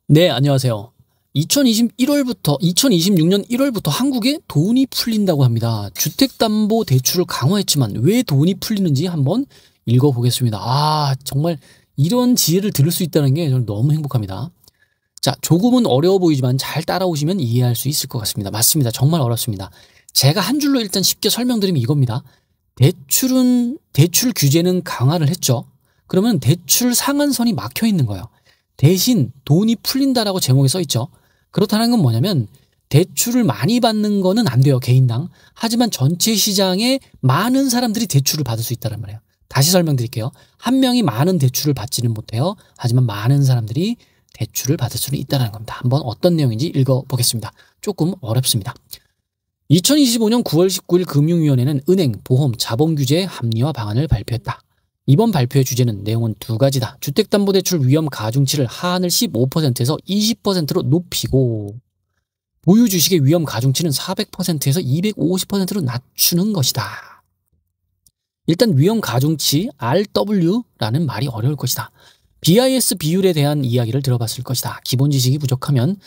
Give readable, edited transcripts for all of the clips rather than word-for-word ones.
네, 안녕하세요. 2026년 1월부터 한국에 돈이 풀린다고 합니다. 주택담보대출을 강화했지만 왜 돈이 풀리는지 한번 읽어보겠습니다. 정말 이런 지혜를 들을 수 있다는 게 저는 너무 행복합니다. 자, 조금은 어려워 보이지만 잘 따라오시면 이해할 수 있을 것 같습니다. 맞습니다. 정말 어렵습니다. 제가 한 줄로 일단 쉽게 설명드리면 이겁니다. 대출 규제는 강화를 했죠. 그러면 대출 상한선이 막혀 있는 거예요. 대신 돈이 풀린다라고 제목에 써 있죠. 그렇다는 건 뭐냐면 대출을 많이 받는 거는 안 돼요, 개인당. 하지만 전체 시장에 많은 사람들이 대출을 받을 수 있다는 말이에요. 다시 설명드릴게요. 한 명이 많은 대출을 받지는 못해요. 하지만 많은 사람들이 대출을 받을 수는 있다는 겁니다. 한번 어떤 내용인지 읽어보겠습니다. 조금 어렵습니다. 2025년 9월 19일 금융위원회는 은행, 보험, 자본규제 합리화 방안을 발표했다. 이번 발표의 주제는 내용은 두 가지다. 주택담보대출 위험 가중치를 하한을 15%에서 20%로 높이고 보유 주식의 위험 가중치는 400%에서 250%로 낮추는 것이다. 일단 위험 가중치 RW라는 말이 어려울 것이다. BIS 비율에 대한 이야기를 들어봤을 것이다. 기본 지식이 부족하면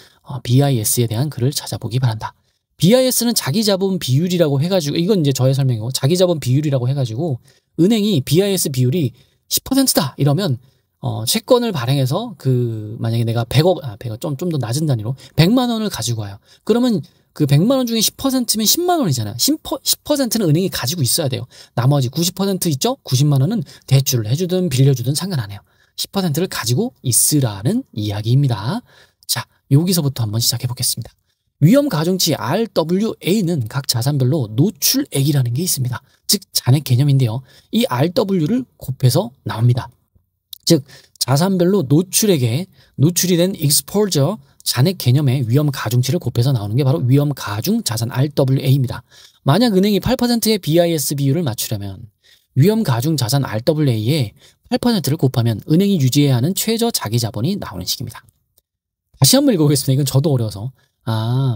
BIS에 대한 글을 찾아보기 바란다. BIS는 자기자본 비율이라고 해가지고, 이건 이제 저의 설명이고, 자기자본 비율이라고 해가지고 은행이 BIS 비율이 10%다 이러면 채권을 발행해서 만약에 내가 100억 좀 더 낮은 단위로 100만 원을 가지고 와요. 그러면 그 100만 원 중에 10%면 10만 원이잖아요. 10%는 은행이 가지고 있어야 돼요. 나머지 90% 있죠? 90만 원은 대출을 해주든 빌려주든 상관 안 해요. 10%를 가지고 있으라는 이야기입니다. 자, 여기서부터 한번 시작해 보겠습니다. 위험 가중치 RWA는 각 자산별로 노출액이라는 게 있습니다. 즉 잔액 개념인데요. 이 RW를 곱해서 나옵니다. 즉 자산별로 노출액에 노출이 된 exposure 잔액 개념의 위험 가중치를 곱해서 나오는 게 바로 위험 가중 자산 RWA입니다. 만약 은행이 8%의 BIS 비율을 맞추려면 위험 가중 자산 RWA에 8%를 곱하면 은행이 유지해야 하는 최저 자기 자본이 나오는 식입니다. 다시 한번 읽어보겠습니다. 이건 저도 어려워서.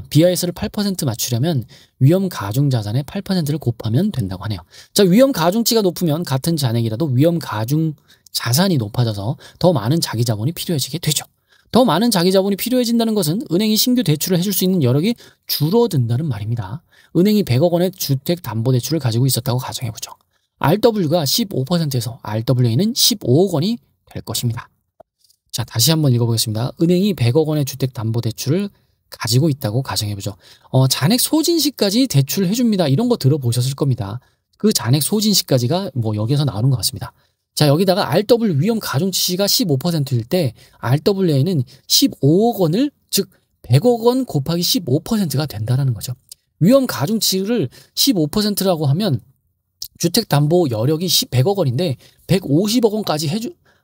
BIS를 8% 맞추려면 위험 가중 자산의 8%를 곱하면 된다고 하네요. 자, 위험 가중치가 높으면 같은 잔액이라도 위험 가중 자산이 높아져서 더 많은 자기 자본이 필요해지게 되죠. 더 많은 자기 자본이 필요해진다는 것은 은행이 신규 대출을 해줄 수 있는 여력이 줄어든다는 말입니다. 은행이 100억 원의 주택담보대출을 가지고 있었다고 가정해보죠. RW가 15%에서 RWA는 15억 원이 될 것입니다. 자, 다시 한번 읽어보겠습니다. 은행이 100억 원의 주택담보대출을 가지고 있다고 가정해보죠. 잔액 소진시까지 대출해줍니다. 이런 거 들어보셨을 겁니다. 그 잔액 소진시까지가 여기에서 나오는 것 같습니다. 자, 여기다가 RW 위험 가중치가 15%일 때 RWA는 15억 원을, 즉 100억 원 곱하기 15%가 된다는 거죠. 위험 가중치를 15%라고 하면 주택담보 여력이 100억 원인데 150억 원까지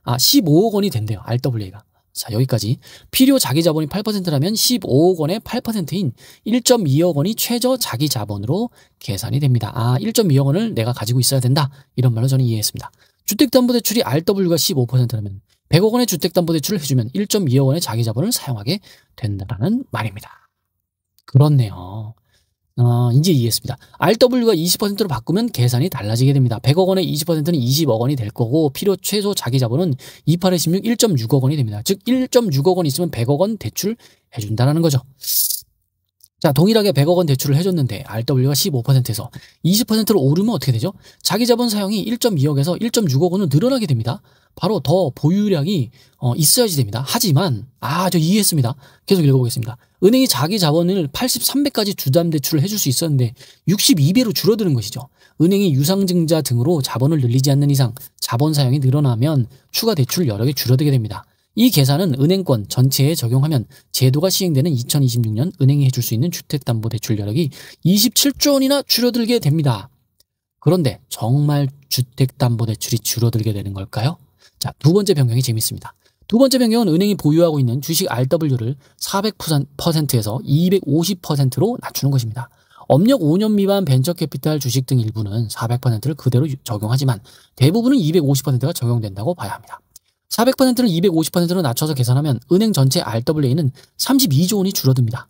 15억 원이 된대요. RWA가. 자, 여기까지. 필요 자기 자본이 8%라면 15억 원의 8%인 1.2억 원이 최저 자기 자본으로 계산이 됩니다. 1.2억 원을 내가 가지고 있어야 된다. 이런 말로 저는 이해했습니다. 주택담보대출이 RW가 15%라면 100억 원의 주택담보대출을 해주면 1.2억 원의 자기 자본을 사용하게 된다는 말입니다. 그렇네요. 이제 이해했습니다. RW가 20%로 바꾸면 계산이 달라지게 됩니다. 100억 원의 20%는 20억 원이 될 거고 필요 최소 자기 자본은 28에 16, 1.6억 원이 됩니다. 즉 1.6억 원 있으면 100억 원 대출 해준다는 거죠. 자, 동일하게 100억 원 대출을 해줬는데 RW가 15%에서 20%로 오르면 어떻게 되죠? 자기 자본 사용이 1.2억에서 1.6억 원으로 늘어나게 됩니다. 바로 더 보유량이 있어야지 됩니다. 하지만 저 이해했습니다. 계속 읽어보겠습니다. 은행이 자기 자본을 83배까지 주담 대출을 해줄 수 있었는데 62배로 줄어드는 것이죠. 은행이 유상증자 등으로 자본을 늘리지 않는 이상 자본 사용이 늘어나면 추가 대출 여력이 줄어들게 됩니다. 이 계산은 은행권 전체에 적용하면 제도가 시행되는 2026년 은행이 해줄 수 있는 주택담보대출 여력이 27조 원이나 줄어들게 됩니다. 그런데 정말 주택담보대출이 줄어들게 되는 걸까요? 자, 두 번째 변경이 재밌습니다. 두 번째 변경은 은행이 보유하고 있는 주식 RW를 400%에서 250%로 낮추는 것입니다. 업력 5년 미만 벤처캐피탈 주식 등 일부는 400%를 그대로 적용하지만 대부분은 250%가 적용된다고 봐야 합니다. 400%를 250%로 낮춰서 계산하면 은행 전체 RWA는 32조 원이 줄어듭니다.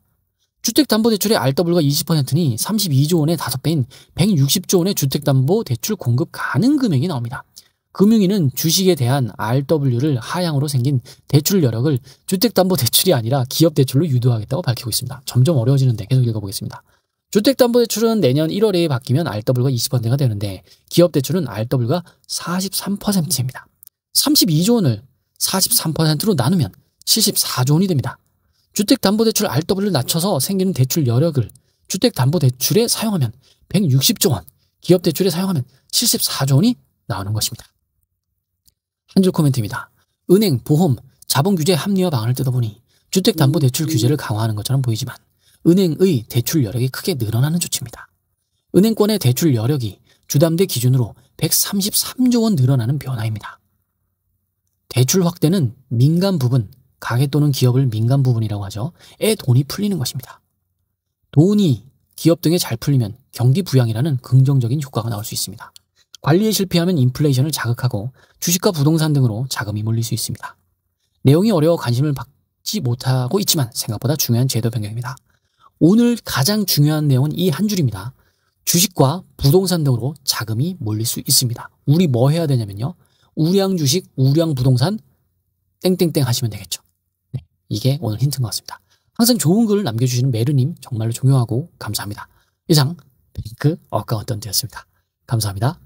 주택담보대출의 RW가 20%니 32조 원의 5배인 160조 원의 주택담보대출 공급 가능 금액이 나옵니다. 금융위는 주식에 대한 RW를 하향으로 생긴 대출 여력을 주택담보대출이 아니라 기업대출로 유도하겠다고 밝히고 있습니다. 점점 어려워지는데 계속 읽어보겠습니다. 주택담보대출은 내년 1월에 바뀌면 RW가 20%가 되는데 기업대출은 RW가 43%입니다. 32조 원을 43%로 나누면 74조 원이 됩니다. 주택담보대출 RW를 낮춰서 생기는 대출 여력을 주택담보대출에 사용하면 160조 원, 기업대출에 사용하면 74조 원이 나오는 것입니다. 한 줄 코멘트입니다. 은행, 보험, 자본규제 합리화 방안을 뜯어보니 주택담보대출 규제를 강화하는 것처럼 보이지만 은행의 대출 여력이 크게 늘어나는 조치입니다. 은행권의 대출 여력이 주담대 기준으로 133조 원 늘어나는 변화입니다. 대출 확대는 민간 부분, 가계 또는 기업을 민간 부분이라고 하죠. 에 돈이 풀리는 것입니다. 돈이 기업 등에 잘 풀리면 경기 부양이라는 긍정적인 효과가 나올 수 있습니다. 관리에 실패하면 인플레이션을 자극하고 주식과 부동산 등으로 자금이 몰릴 수 있습니다. 내용이 어려워 관심을 받지 못하고 있지만 생각보다 중요한 제도 변경입니다. 오늘 가장 중요한 내용은 이 한 줄입니다. 주식과 부동산 등으로 자금이 몰릴 수 있습니다. 우리 뭐 해야 되냐면요. 우량 주식, 우량 부동산 땡땡땡 하시면 되겠죠. 네, 이게 오늘 힌트인 것 같습니다. 항상 좋은 글을 남겨주시는 메르님 정말로 존경하고 감사합니다. 이상 뱅크 어카운턴트였습니다. 감사합니다.